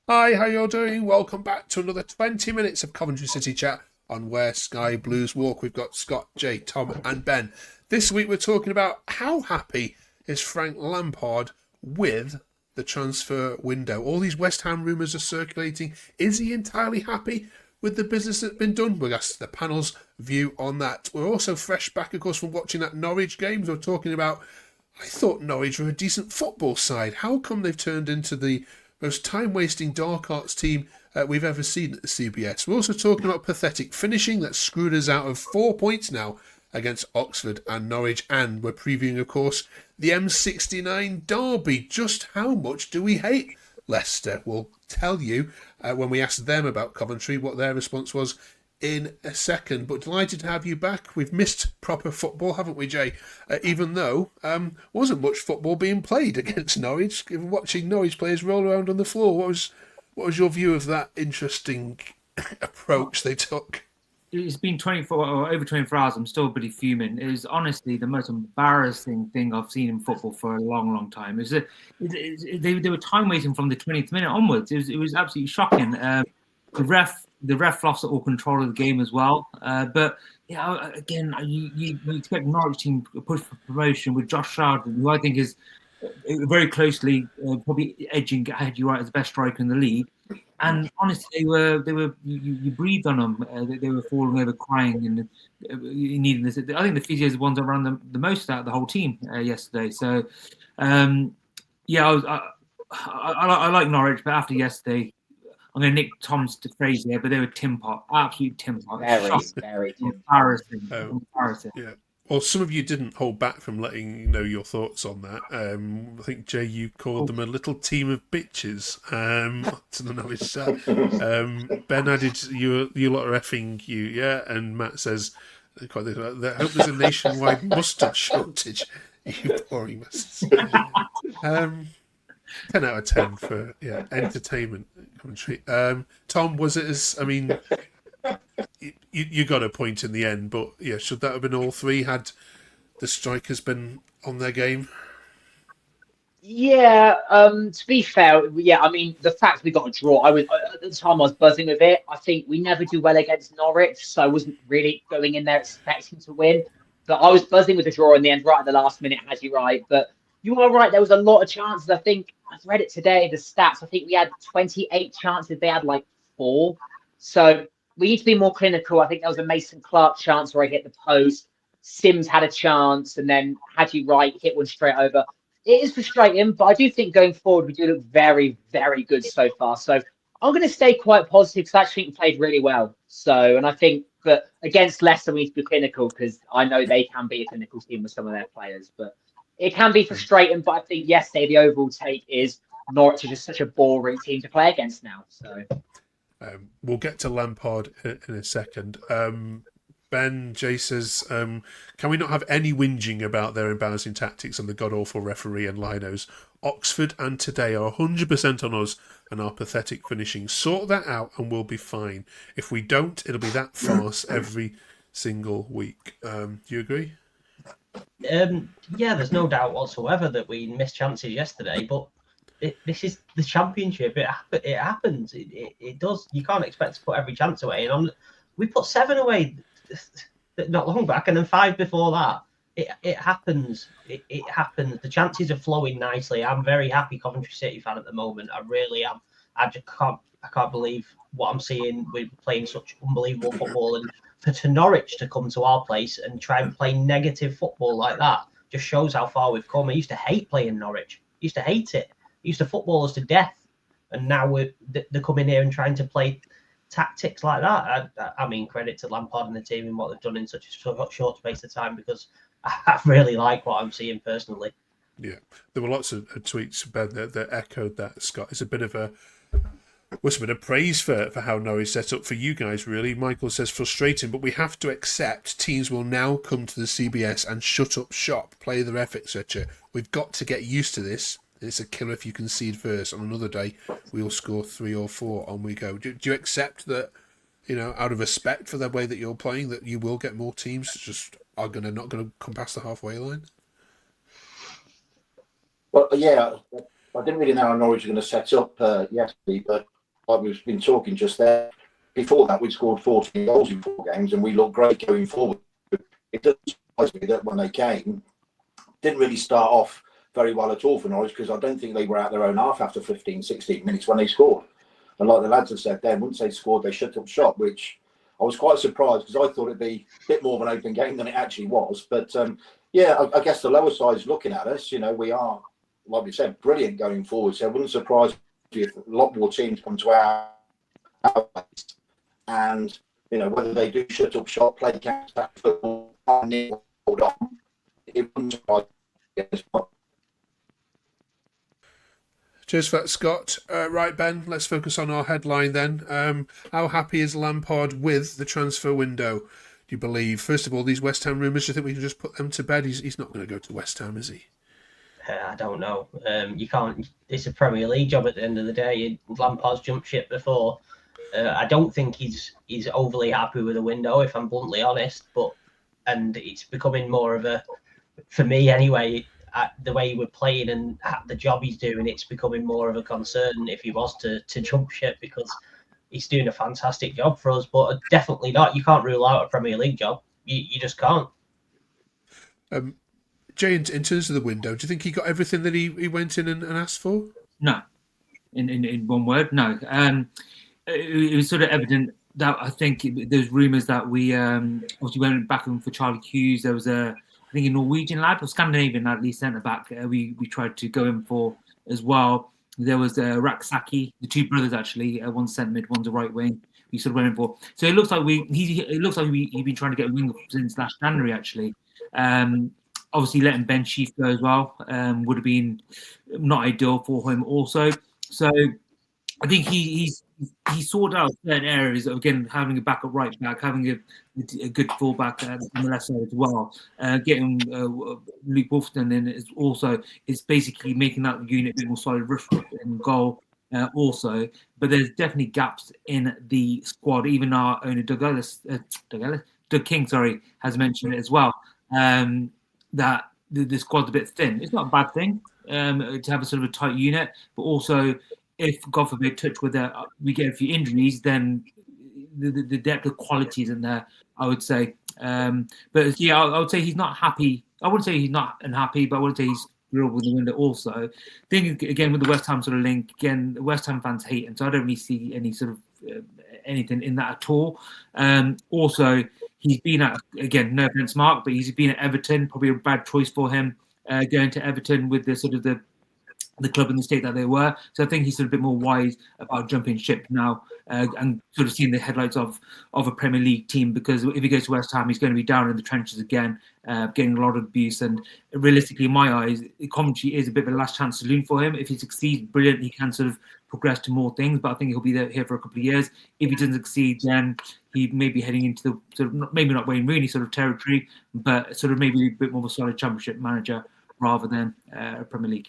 Hi, how you all doing? Welcome back to another 20 minutes of Coventry City chat on Where Sky Blues Walk. We've got Scott, Jake, Tom and Ben. This week we're talking about how happy is Frank Lampard with the transfer window. All these West Ham rumours are circulating. Is he entirely happy with the business that's been done? We'll ask the panel's view on that. We're also fresh back, of course, from watching that Norwich game. We're talking about, I thought Norwich were a decent football side. How come they've turned into the most time-wasting dark arts team we've ever seen at the CBS? We're also talking about pathetic finishing that screwed us out of 4 points now against Oxford and Norwich, and we're previewing, of course, the M69 derby. Just how much do we hate Leicester? We'll tell you when we ask them about Coventry what their response was in a second. But delighted to have you back. We've missed proper football, haven't we, Jay? Even though wasn't much football being played against Norwich. Watching Norwich players roll around on the floor. What was your view of that interesting approach they took? It's been 24 or over 24 hours. I'm still pretty fuming. It was honestly the most embarrassing thing I've seen in football for a long, long time. They were time waiting from the 20th minute onwards. It was absolutely shocking. The ref lost all control of the game as well. But yeah, again, you expect Norwich team to push for promotion with Josh Sargent, who I think is very closely probably edging ahead. You right as the best striker in the league. And honestly, you breathed on them. They were falling over, crying, and needing this. I think the physios are the ones that ran the most out of the whole team yesterday. So, yeah, I like Norwich, but after yesterday, I'm going to nick Tom's phrase here, but they were tin pot, absolute tin pot. Very Embarrassing. Embarrassing. Yeah. Well, some of you didn't hold back from letting you know your thoughts on that. I think, Jay, you called them a little team of bitches to the Norwich side. Ben added, you lot are effing you, yeah? And Matt says, I hope there's a nationwide mustard shortage. You boring bastards. 10 out of 10 for entertainment commentary. Tom, was it as, I mean, you got a point in the end, but yeah, should that have been all three had the strikers been on their game? Yeah, to be fair, yeah, I mean, the fact we got a draw, at the time I was buzzing with it. I think we never do well against Norwich, so I wasn't really going in there expecting to win. But I was buzzing with the draw in the end, right at the last minute, as you right. But you are right, there was a lot of chances. I think I've read it today, the stats. I think we had 28 chances, they had like 4. So we need to be more clinical. I think there was a Mason Clark chance where I hit the post. Sims had a chance, and then Hadji Wright hit one straight over. It is frustrating, but I do think going forward we do look very, very good so far. So I'm going to stay quite positive because I actually think we played really well. So, and I think, but against Leicester we need to be clinical because I know they can be a clinical team with some of their players. But it can be frustrating. But I think yesterday the overall take is Norwich is just such a boring team to play against now. So we'll get to Lampard in a second. Ben, Jay says, can we not have any whinging about their embarrassing tactics and the god-awful referee and linos? Oxford and today are 100% on us and our pathetic finishing. Sort that out and we'll be fine. If we don't, it'll be that farce every single week. Do you agree? Yeah, there's no doubt whatsoever that we missed chances yesterday, but this is the Championship. It happens. It does. You can't expect to put every chance away. And we put 7 away not long back, and then 5 before that. It happens. It happens. The chances are flowing nicely. I'm very happy Coventry City fan at the moment. I really am. I can't believe what I'm seeing. We're playing such unbelievable football, and for Norwich to come to our place and try and play negative football like that just shows how far we've come. I used to hate playing Norwich. I used to hate it. I used to football us to death, and now they're coming here and trying to play tactics like that. I mean, credit to Lampard and the team and what they've done in such a short space of time, because I really like what I'm seeing personally. Yeah, there were lots of tweets, Ben, that echoed that, Scott. It's a bit of a praise for how Norwich set up for you guys, really. Michael says, frustrating, but we have to accept teams will now come to the CBS and shut up shop, play the ref, etc. We've got to get used to this. It's a killer if you concede first. On another day, we'll score 3 or 4, on we go. Do you accept that, out of respect for the way that you're playing, that you will get more teams just are not going to come past the halfway line? Well, yeah, I didn't really know how Norwich were going to set up yesterday, but like we've been talking just there, before that we'd scored 14 goals in 4 games and we looked great going forward. It doesn't surprise me that when they came, didn't really start off very well at all for Norwich, because I don't think they were out their own half after 15, 16 minutes when they scored. And like the lads have said then, once they scored, they shut up shop, which I was quite surprised, because I thought it'd be a bit more of an open game than it actually was. But I guess the lower side's looking at us. We are, like we said, brilliant going forward. So it wouldn't surprise me if a lot more teams come to our place. And, whether they do shut up shop, play counter football, hold on, it wouldn't surprise me as well. Cheers for that, Scott. Right, Ben, let's focus on our headline then. How happy is Lampard with the transfer window, do you believe? First of all, these West Ham rumours, do you think we can just put them to bed? He's not going to go to West Ham, is he? I don't know. You can't. It's a Premier League job at the end of the day. Lampard's jumped ship before. I don't think he's overly happy with the window, if I'm bluntly honest. And it's becoming more of a, for me anyway, the way we're playing and the job he's doing, it's becoming more of a concern if he was to jump ship, because he's doing a fantastic job for us. But definitely not. You can't rule out a Premier League job. You just can't. Jay, in terms of the window, do you think he got everything that he went in and asked for? No. In one word, no. It was sort of evident that I think there's rumours that we obviously went back in for Charlie Hughes. There was I think a Norwegian lad or Scandinavian lad, at least centre back. We tried to go in for as well. There was Raksaki, the two brothers actually. One's centre mid, one's a right wing. We sort of went in for. So it looks like he's been trying to get a winger since last January actually. Obviously, letting Ben Sheaf go as well would have been not ideal for him also. So I think he's sorted out certain areas. Again, having a backup right back, having a good fullback on the left side as well. Getting Luke Wolfton in is basically making that unit a bit more solid, rush in goal also. But there's definitely gaps in the squad. Even our owner Doug King, has mentioned it as well. That the squad's a bit thin. It's not a bad thing to have a sort of a tight unit, but also if, God forbid, touch with we get a few injuries, then the depth of quality isn't there, I would say. But yeah, I would say he's not happy. I wouldn't say he's not unhappy, but I wouldn't say he's thrilled with the window also. Thing again with the West Ham sort of link, again, the West Ham fans hate him, so I don't really see any sort of anything in that at all. Also, he's been at, again, no offense, Mark, but he's been at Everton, probably a bad choice for him going to Everton with the sort of the club in the state that they were. So I think he's sort of a bit more wise about jumping ship now and sort of seeing the headlights of a Premier League team, because if he goes to West Ham, he's going to be down in the trenches again, getting a lot of abuse. And realistically, in my eyes, Coventry is a bit of a last chance saloon for him. If he succeeds, brilliant, he can sort of progress to more things, but I think he'll be here for a couple of years. If he doesn't succeed, then he may be heading into the sort of, maybe not Wayne Rooney sort of territory, but sort of maybe a bit more of a solid championship manager rather than a Premier League.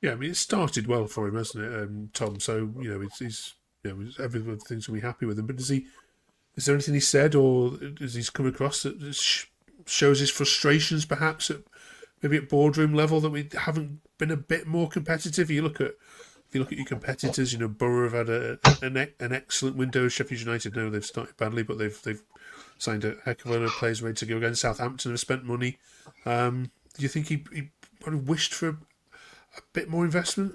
Yeah, I mean, it started well for him, hasn't it, Tom? So, he's everyone thinks we'll be happy with him. But is there anything he said or has he come across that shows his frustrations, perhaps, maybe at boardroom level, that we haven't been a bit more competitive? If you look at your competitors, Borough have had an excellent window. Sheffield United, no, they've started badly, but they've signed a heck of a lot of players ready to go again. Southampton have spent money. Do you think he probably wished for a bit more investment?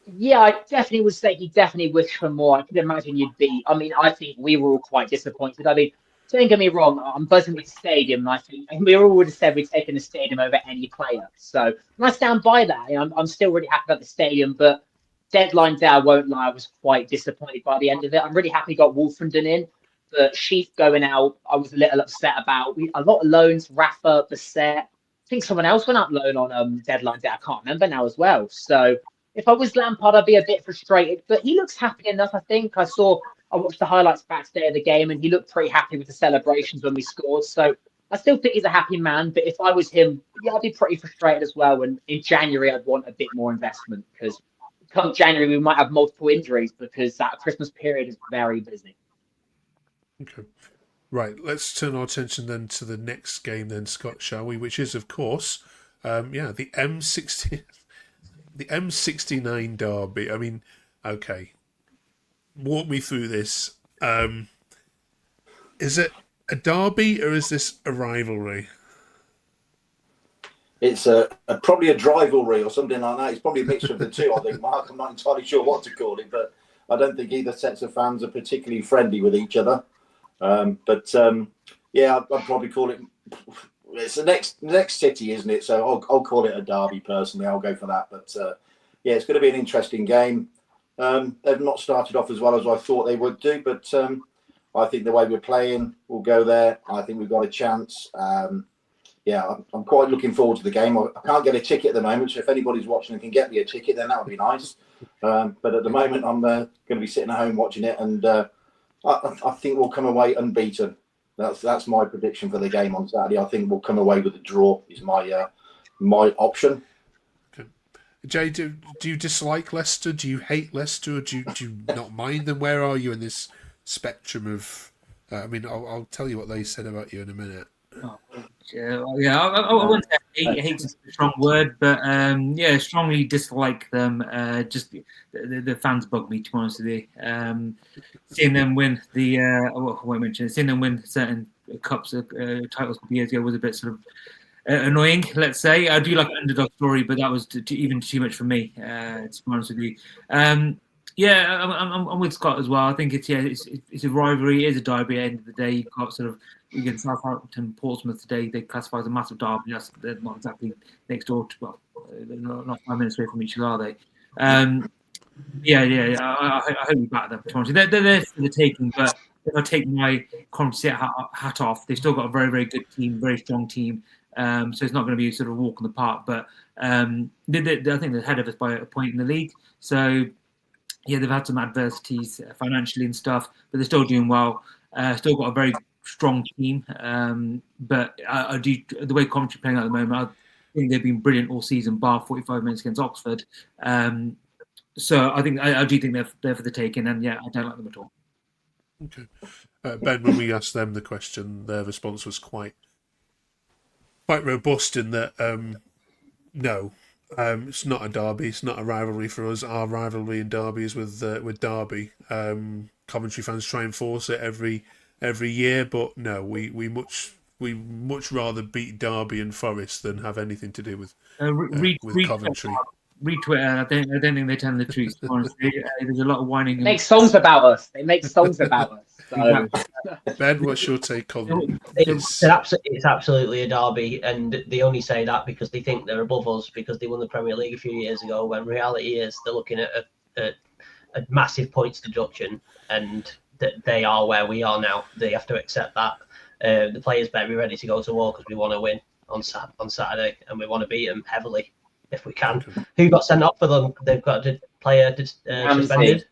Yeah, I definitely would say he definitely wished for more. I could imagine I think we were all quite disappointed. I mean, don't get me wrong, I'm buzzing with the stadium, and I think we all would have said we'd taken the stadium over any player. So, and I stand by that. I'm still really happy about the stadium, but deadline day, I won't lie, I was quite disappointed by the end of it. I'm really happy we got Wolfenden in, but Sheaf going out, I was a little upset about. A lot of loans, Rafa, Bassett. I think someone else went up loan on deadline day. I can't remember now as well. So if I was Lampard, I'd be a bit frustrated. But he looks happy enough, I think. I watched the highlights back today of the game, and he looked pretty happy with the celebrations when we scored. So I still think he's a happy man. But if I was him, I'd be pretty frustrated as well. And in January, I'd want a bit more investment, because come January, we might have multiple injuries because that Christmas period is very busy. Okay. Right, let's turn our attention then to the next game then, Scott, shall we? Which is, of course, the M69 derby. I mean, Okay. Walk me through this. Is it a derby or is this a rivalry? It's probably a rivalry or something like that. It's probably a mixture of the two, I think, Mark. I'm not entirely sure what to call it, but I don't think either sets of fans are particularly friendly with each other. Yeah, I'd probably call it. It's the next city, isn't it? So I'll call it a derby personally. I'll go for that. But yeah, it's going to be an interesting game. They've not started off as well as I thought they would do, but I think the way we're playing, we'll go there. I think we've got a chance. Yeah, I'm quite looking forward to the game. I can't get a ticket at the moment, so if anybody's watching and can get me a ticket, then that would be nice. But at the moment, I'm going to be sitting at home watching it, and I think we'll come away unbeaten. That's my prediction for the game on Saturday. I think we'll come away with a draw. Is my option. Okay. Jay, do you dislike Leicester? Do you hate Leicester? Or do you not mind them? Where are you in this spectrum of? I mean, I'll tell you what they said about you in a minute. Oh, yeah, I wouldn't say hate is a strong word, but yeah, strongly dislike them. Just the fans bug me, to be honest with you. Seeing them win I won't mention it. Seeing them win certain cups, titles a couple years ago was a bit sort of annoying. Let's say I do like an underdog story, but that was even too much for me. To be honest with you. Yeah, I'm with Scott as well. I think it's a rivalry. It is a derby. At the end of the day, you've got sort of against Southampton, Portsmouth today. They classify as a massive derby. They're not exactly next door. They're not 5 minutes away from each other, are they? Yeah. I hope we batter them. To be honest, they're there for the taking. But if I take my Coventry hat off, they've still got a very, very good team, very strong team. So it's not going to be sort of a walk in the park. But I think they're ahead of us by a point in the league. So. Yeah, they've had some adversities financially and stuff, but they're still doing well. Still got a very strong team. But I do the way Coventry playing at the moment, I think they've been brilliant all season, bar 45 minutes against Oxford. So I think I do think they're for the taking, and yeah, I don't like them at all. Okay, Ben, when we asked them the question, their response was quite robust in that no. It's not a derby. It's not a rivalry for us. Our rivalry in Derby is with Derby. Coventry fans try and force it every year, but no, we much rather beat Derby and Forest than have anything to do with Coventry. Retweet. I don't think they're telling the truth. Honestly, there's a lot of whining. They make songs about us. So. Ben, what's your take on this? It's absolutely a derby, and they only say that because they think they're above us because they won the Premier League a few years ago. When reality is they're looking at a massive points deduction, and that they are where we are now. They have to accept that. The players better be ready to go to war because we want to win on Saturday, and we want to beat them heavily if we can. Okay. Who got sent off for them? They've got a player suspended.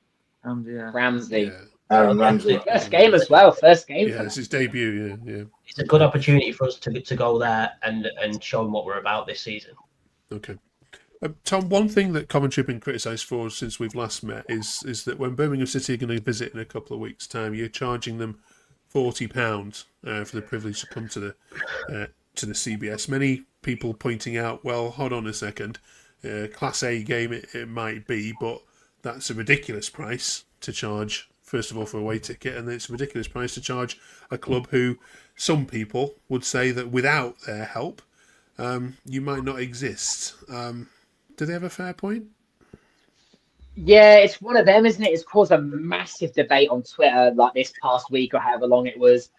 Ramsey. Yeah. Aaron Ramsey. First game as well. Yeah, it's his debut. Yeah. It's a good opportunity for us to go there and show them what we're about this season. Okay. Tom, one thing that Coventry have been criticised for since we've last met is that when Birmingham City are going to visit in a couple of weeks' time, you're charging them £40 for the privilege to come to the CBS. Many people pointing out, well, hold on a second, Class A game it might be, but that's a ridiculous price to charge. First of all, for a away ticket, and it's a ridiculous price to charge a club who some people would say that without their help, you might not exist. Do they have a fair point? Yeah, it's one of them, isn't it? It's caused a massive debate on Twitter like this past week or however long it was.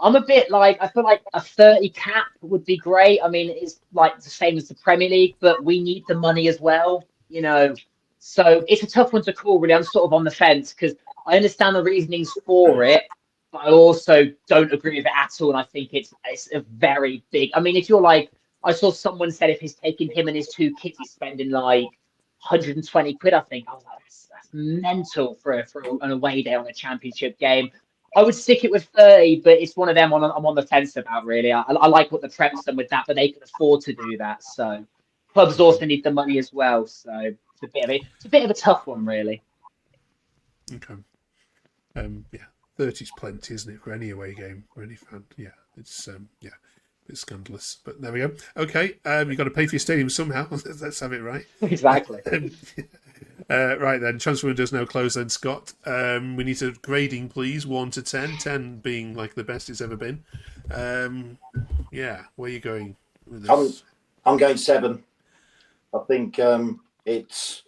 I'm a bit like, I feel like a 30 cap would be great. I mean, it's like the same as the Premier League, but we need the money as well, you know. So it's a tough one to call, really. I'm sort of on the fence because I understand the reasonings for it, but I also don't agree with it at all. And I think it's a very big. I mean, if you're like, I saw someone said if he's taking him and his two kids, he's spending like 120 quid. I think I was like, that's mental for an away day on a championship game. I would stick it with 30, but it's one of them I'm on the fence about. Really, I like what the Prem's done with that, but they can afford to do that. So clubs also need the money as well. So it's a bit of a tough one, really. Okay. Yeah, 30's plenty, isn't it, for any away game or any fan? Yeah, it's it's scandalous, but there we go. Okay, you've got to pay for your stadium somehow. Let's have it right. Exactly. Right then, transfer window's now closed then, Scott. We need a grading, please, 1 to 10. 10 being like the best it's ever been. Yeah, where are you going with this? I'm going 7. I think it's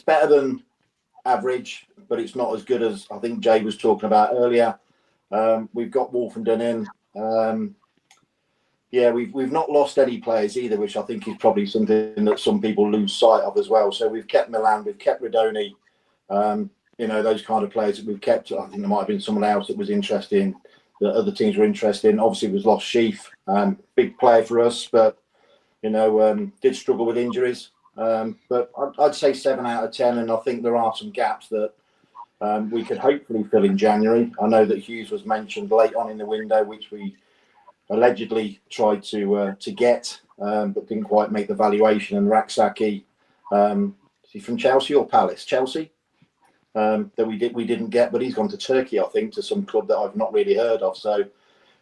better than average, but it's not as good as I think Jay was talking about earlier. We've got Wolfenden in. Yeah, we've not lost any players either, which I think is probably something that some people lose sight of as well. So we've kept Milan, we've kept Radoni, those kind of players that we've kept. I think there might have been someone else that was interesting, that other teams were interested in. Obviously, we've lost Sheaf, big player for us, but did struggle with injuries. But I'd say 7 out of 10, and I think there are some gaps that we could hopefully fill in January. I know that Hughes was mentioned late on in the window, which we allegedly tried to get, but didn't quite make the valuation. And Raksaki, is he from Chelsea or Palace? Chelsea, that we didn't get, but he's gone to Turkey, I think, to some club that I've not really heard of. So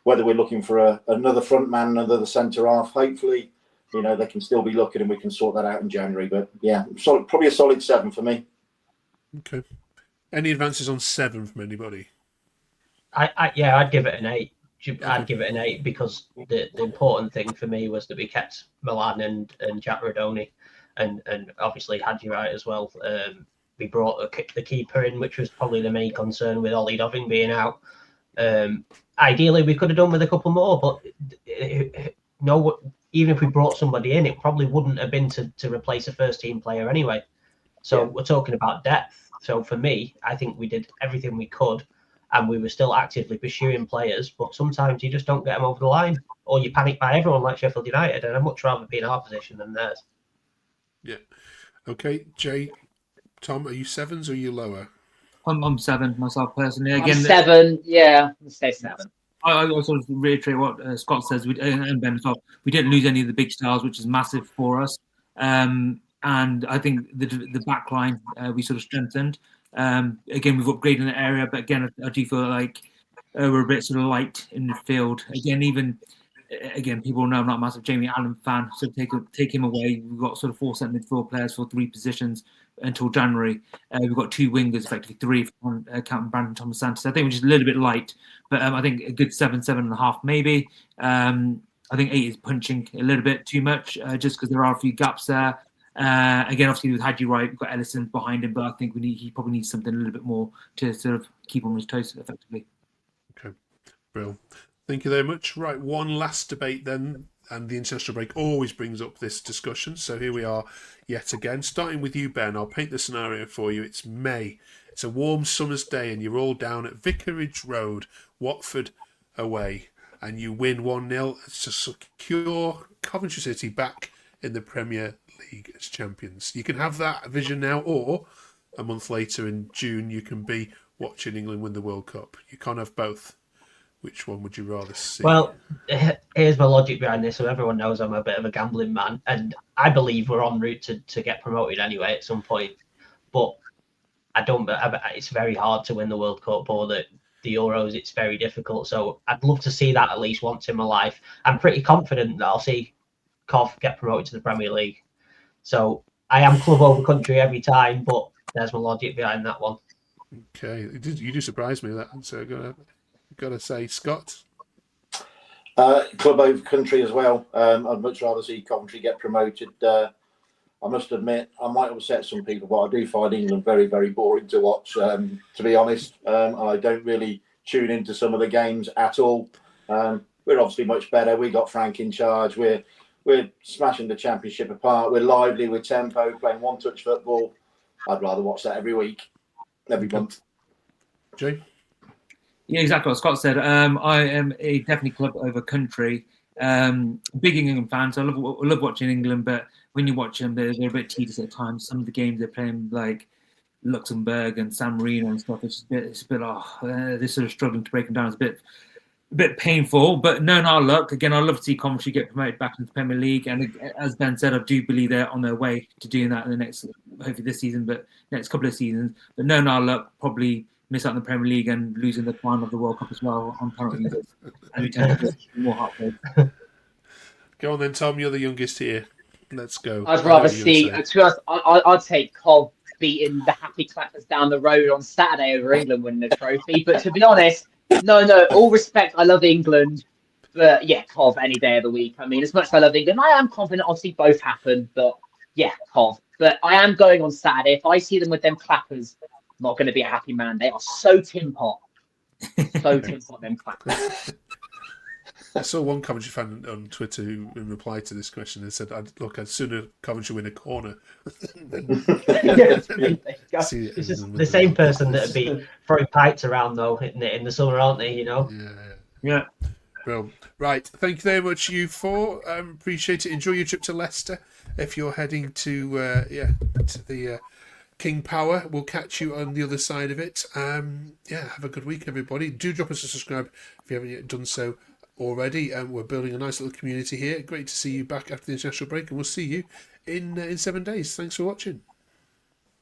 whether we're looking for another front man, another centre half, hopefully, they can still be looking and we can sort that out in January. But yeah, probably a solid 7 for me. Okay. Any advances on 7 from anybody? I'd give it an 8. I'd give it an 8 because the important thing for me was that we kept Milan and Jack Radoni and obviously Hadji Wright as well. We brought the keeper in, which was probably the main concern with Ollie Doving being out. Ideally, we could have done with a couple more, but even if we brought somebody in, it probably wouldn't have been to replace a first-team player anyway. So We're talking about depth. So for me, I think we did everything we could. And we were still actively pursuing players, but sometimes you just don't get them over the line, or you panic by everyone like Sheffield United. And I'd much rather be in our position than theirs. Yeah. Okay, Jay, Tom, are you 7s or are you lower? I'm 7 myself personally. Again, I'm 7. Yeah, let's say 7. I sort of reiterate what Scott says, and Ben as well. We didn't lose any of the big stars, which is massive for us. And I think the back line we sort of strengthened. Again, we've upgraded in the area, but again, I do feel like we're a bit sort of light in the field. Again, people know I'm not a massive Jamie Allen fan, so take him away. We've got sort of 4 centre midfield players for 3 positions until January. We've got 2 wingers, effectively 3 counting Brandon Thomas Santos. I think we're just a little bit light, but I think a good 7.5 maybe. I think 8 is punching a little bit too much, just because there are a few gaps there. Again, obviously with Hadji Wright, we've got Ellison behind him, but I think he probably needs something a little bit more to sort of keep on his toes effectively. Okay, brilliant. Thank you very much. Right, one last debate then, and the international break always brings up this discussion. So here we are yet again. Starting with you, Ben, I'll paint the scenario for you. It's May. It's a warm summer's day, and you're all down at Vicarage Road, Watford away, and you win 1-0 to secure Coventry City back in the Premier League as champions. You can have that vision now, or a month later in June, you can be watching England win the World Cup. You can't have both. Which one would you rather see? Well, here's my logic behind this. So everyone knows I'm a bit of a gambling man, and I believe we're en route to get promoted anyway at some point. But it's very hard to win the World Cup or the Euros. It's very difficult. So I'd love to see that at least once in my life. I'm pretty confident that I'll see Cov get promoted to the Premier League. So I am club over country every time, but there's my logic behind that one. Okay, you do surprise me with that. So got to say, Scott. Club over country as well. I'd much rather see Coventry get promoted. I must admit, I might upset some people, but I do find England very, very boring to watch, to be honest. I don't really tune into some of the games at all. We're obviously much better. We got Frank in charge. We're smashing the Championship apart. We're lively with tempo, playing one-touch football. I'd rather watch that every week, every month. Jay? Yeah, exactly what Scott said. I am definitely club over country. Big England fan, so I love watching England, but when you watch them, they're a bit tedious at times. Some of the games they're playing, like Luxembourg and San Marino and stuff, it's a bit they're sort of struggling to break them down. It's a bit painful, but knowing our luck, again, I'd love to see Coventry get promoted back into the Premier League. And as Ben said, I do believe they're on their way to doing that in the next, hopefully this season, but next couple of seasons. But knowing our luck, probably miss out on the Premier League and losing the final of the World Cup as well on current leaders. And we tend to more heartbreak. Go on then, Tom, you're the youngest here. Let's go. I'd I know rather what you're gonna see. say. To us, I'd take Cov beating the Happy Clappers down the road on Saturday over England winning the trophy. But to be honest, no. All respect, I love England, but yeah, Cov any day of the week. I mean, as much as I love England, I am confident I'll see both happen. But yeah, Cov. But I am going on Saturday. If I see them with them clappers, I'm not going to be a happy man. They are so tin pot. So tin pot, them clappers. I saw one Coventry fan on Twitter who, in reply to this question, had said, I'd sooner Coventry win a corner than see it. It's just the same person that would be throwing pikes around, though, in the summer, aren't they? You know? Yeah. Well, right. Thank you very much, you four. Appreciate it. Enjoy your trip to Leicester. If you're heading to the King Power, we'll catch you on the other side of it. Have a good week, everybody. Do drop us a subscribe if you haven't yet done so already. We're building a nice little community here. Great to see you back after the international break, and we'll see you in 7 days. Thanks for watching.